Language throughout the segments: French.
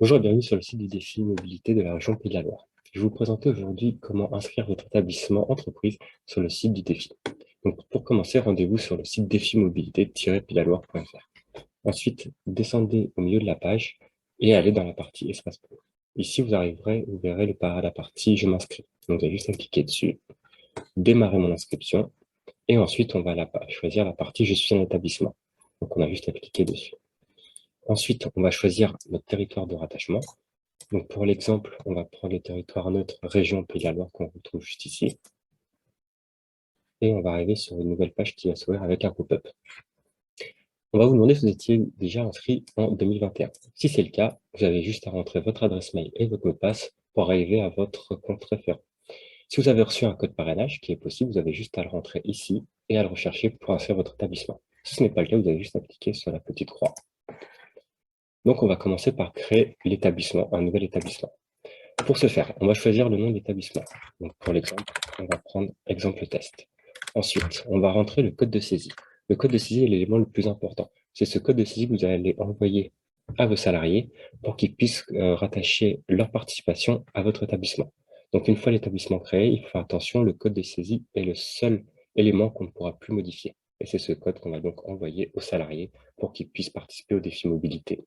Bonjour et bienvenue sur le site du défi mobilité de la région Pays de la Loire. Je vais vous présenter aujourd'hui comment inscrire votre établissement entreprise sur le site du défi. Donc, pour commencer, rendez-vous sur le site défi-mobilité-piedaloire.fr. Ensuite, descendez au milieu de la page et allez dans la partie espace pro. Ici, vous verrez la partie je m'inscris. Donc, vous avez juste à cliquer dessus, démarrer mon inscription et ensuite, on va choisir la partie je suis un établissement. Donc, on a juste à cliquer dessus. Ensuite, on va choisir notre territoire de rattachement. Donc, pour l'exemple, on va prendre le territoire neutre région Pays de la Loire qu'on retrouve juste ici. Et on va arriver sur une nouvelle page qui va s'ouvrir avec un pop-up. On va vous demander si vous étiez déjà inscrit en 2021. Si c'est le cas, vous avez juste à rentrer votre adresse mail et votre mot de passe pour arriver à votre compte référent. Si vous avez reçu un code parrainage, qui est possible, vous avez juste à le rentrer ici et à le rechercher pour inscrire votre établissement. Si ce n'est pas le cas, vous avez juste à cliquer sur la petite croix. Donc, on va commencer par créer l'établissement, un nouvel établissement. Pour ce faire, on va choisir le nom de l'établissement. Donc, pour l'exemple, on va prendre exemple test. Ensuite, on va rentrer le code de saisie. Le code de saisie est l'élément le plus important. C'est ce code de saisie que vous allez envoyer à vos salariés pour qu'ils puissent rattacher leur participation à votre établissement. Donc, une fois l'établissement créé, il faut faire attention, le code de saisie est le seul élément qu'on ne pourra plus modifier. Et c'est ce code qu'on va donc envoyer aux salariés pour qu'ils puissent participer au défi mobilité.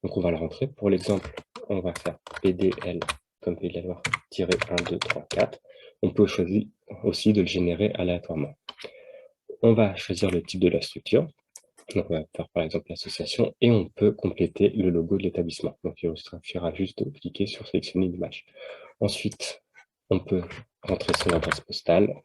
Donc, on va le rentrer. Pour l'exemple, on va faire PDL comme Pays de la Loire, -1, 2, 3, 4. On peut choisir aussi de le générer aléatoirement. On va choisir le type de la structure. Donc, on va faire par exemple l'association et on peut compléter le logo de l'établissement. Donc, il suffira juste de cliquer sur sélectionner une image. Ensuite, on peut rentrer son adresse postale.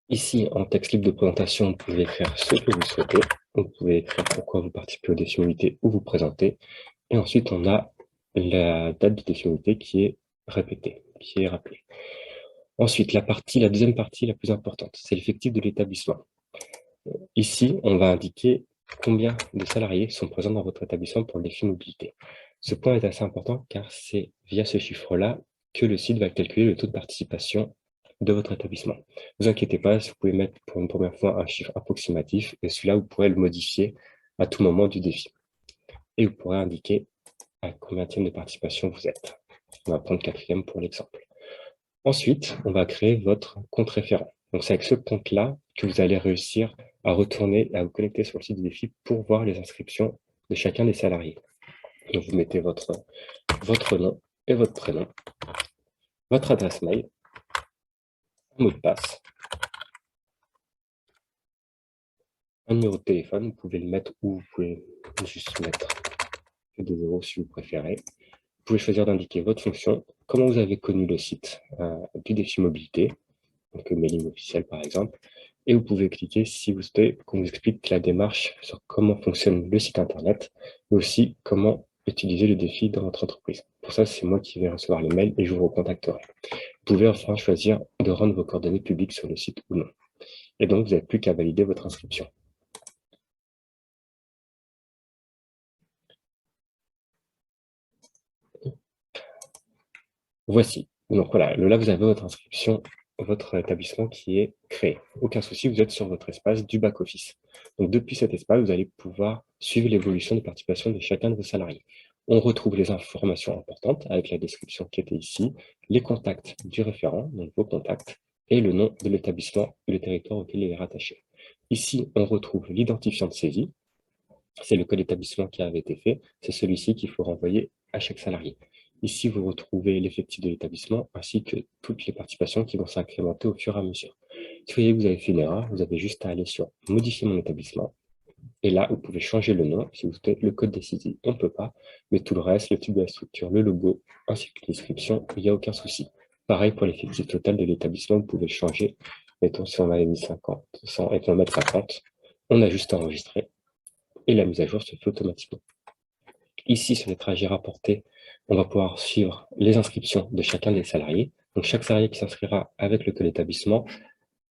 Ici, en texte libre de présentation, vous pouvez écrire ce que vous souhaitez. Vous pouvez écrire pourquoi vous participez aux défis mobilité ou vous présentez. Et ensuite, on a la date de défi mobilité qui est répétée, qui est rappelée. Ensuite, la deuxième partie la plus importante, c'est l'effectif de l'établissement. Ici, on va indiquer combien de salariés sont présents dans votre établissement pour le défi mobilité. Ce point est assez important car c'est via ce chiffre-là que le site va calculer le taux de participation de votre établissement. Ne vous inquiétez pas, vous pouvez mettre pour une première fois un chiffre approximatif et celui-là, vous pourrez le modifier à tout moment du défi. Et vous pourrez indiquer à combien de participation vous êtes. On va prendre 4e pour l'exemple. Ensuite, on va créer votre compte référent. Donc, c'est avec ce compte-là que vous allez réussir à retourner et à vous connecter sur le site du défi pour voir les inscriptions de chacun des salariés. Donc, vous mettez votre nom et votre prénom, votre adresse mail, un mot de passe, un numéro de téléphone, vous pouvez le mettre ou vous pouvez juste mettre des zéros si vous préférez. Vous pouvez choisir d'indiquer votre fonction, comment vous avez connu le site du défi mobilité, donc mailing officiel par exemple, et vous pouvez cliquer si vous souhaitez qu'on vous explique la démarche sur comment fonctionne le site internet, mais aussi comment utiliser le défi dans votre entreprise. Pour ça, c'est moi qui vais recevoir les mails et je vous recontacterai. Vous pouvez enfin choisir de rendre vos coordonnées publiques sur le site ou non. Et donc, vous n'avez plus qu'à valider votre inscription. Voici. Donc voilà, là, vous avez votre inscription, votre établissement qui est créé. Aucun souci, vous êtes sur votre espace du back-office. Donc depuis cet espace, vous allez pouvoir suivre l'évolution de participation de chacun de vos salariés. On retrouve les informations importantes avec la description qui était ici, les contacts du référent, donc vos contacts, et le nom de l'établissement et le territoire auquel il est rattaché. Ici, on retrouve l'identifiant de saisie. C'est le code d'établissement qui avait été fait. C'est celui-ci qu'il faut renvoyer à chaque salarié. Ici, vous retrouvez l'effectif de l'établissement ainsi que toutes les participations qui vont s'incrémenter au fur et à mesure. Si vous voyez que vous avez fait une erreur, vous avez juste à aller sur « Modifier mon établissement ». Et là, vous pouvez changer le nom. Si vous souhaitez le code des saisies, on ne peut pas. Mais tout le reste, le type de la structure, le logo, ainsi que l'inscription, il n'y a aucun souci. Pareil pour l'effectif total de l'établissement, vous pouvez le changer. Mettons, si on avait mis 50, 100 et qu'on va mettre 50, on a juste à enregistrer et la mise à jour se fait automatiquement. Ici, sur les trajets rapportés, on va pouvoir suivre les inscriptions de chacun des salariés. Donc, chaque salarié qui s'inscrira avec le code d'établissement,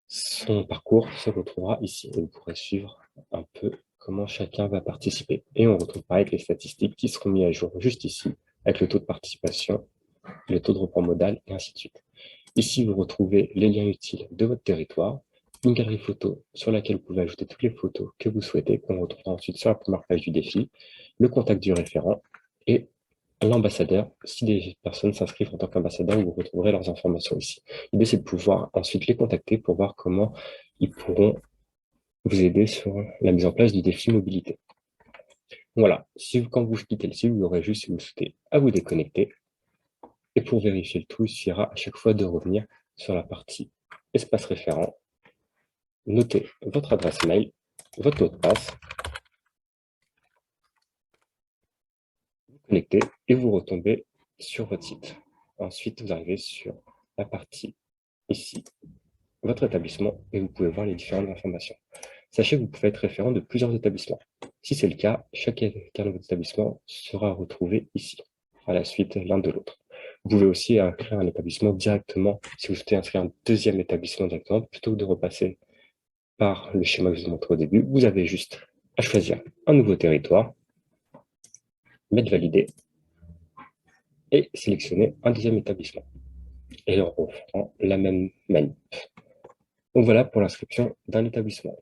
son parcours se retrouvera ici. Et vous pourrez suivre un peu comment chacun va participer. Et on retrouve pareil avec les statistiques qui seront mises à jour juste ici, avec le taux de participation, le taux de report modal, et ainsi de suite. Ici, vous retrouvez les liens utiles de votre territoire, une galerie photo sur laquelle vous pouvez ajouter toutes les photos que vous souhaitez, qu'on retrouvera ensuite sur la première page du défi, le contact du référent et l'ambassadeur. Si des personnes s'inscrivent en tant qu'ambassadeur, vous retrouverez leurs informations ici. L'idée, c'est de pouvoir ensuite les contacter pour voir comment ils pourront vous aider sur la mise en place du défi mobilité. Voilà, quand vous quittez le site, vous aurez juste, si vous le souhaitez, à vous déconnecter. Et pour vérifier le tout, il suffira à chaque fois de revenir sur la partie espace référent, noter votre adresse mail, votre mot de passe, vous connectez et vous retombez sur votre site. Ensuite, vous arrivez sur la partie ici, votre établissement, et vous pouvez voir les différentes informations. Sachez que vous pouvez être référent de plusieurs établissements. Si c'est le cas, chacun de votre établissement sera retrouvé ici, à la suite l'un de l'autre. Vous pouvez aussi créer un établissement directement, si vous souhaitez inscrire un deuxième établissement directement, plutôt que de repasser par le schéma que je vous ai montré au début. Vous avez juste à choisir un nouveau territoire, mettre valider et sélectionner un deuxième établissement. Et en refaisant la même manip. Donc voilà pour l'inscription d'un établissement.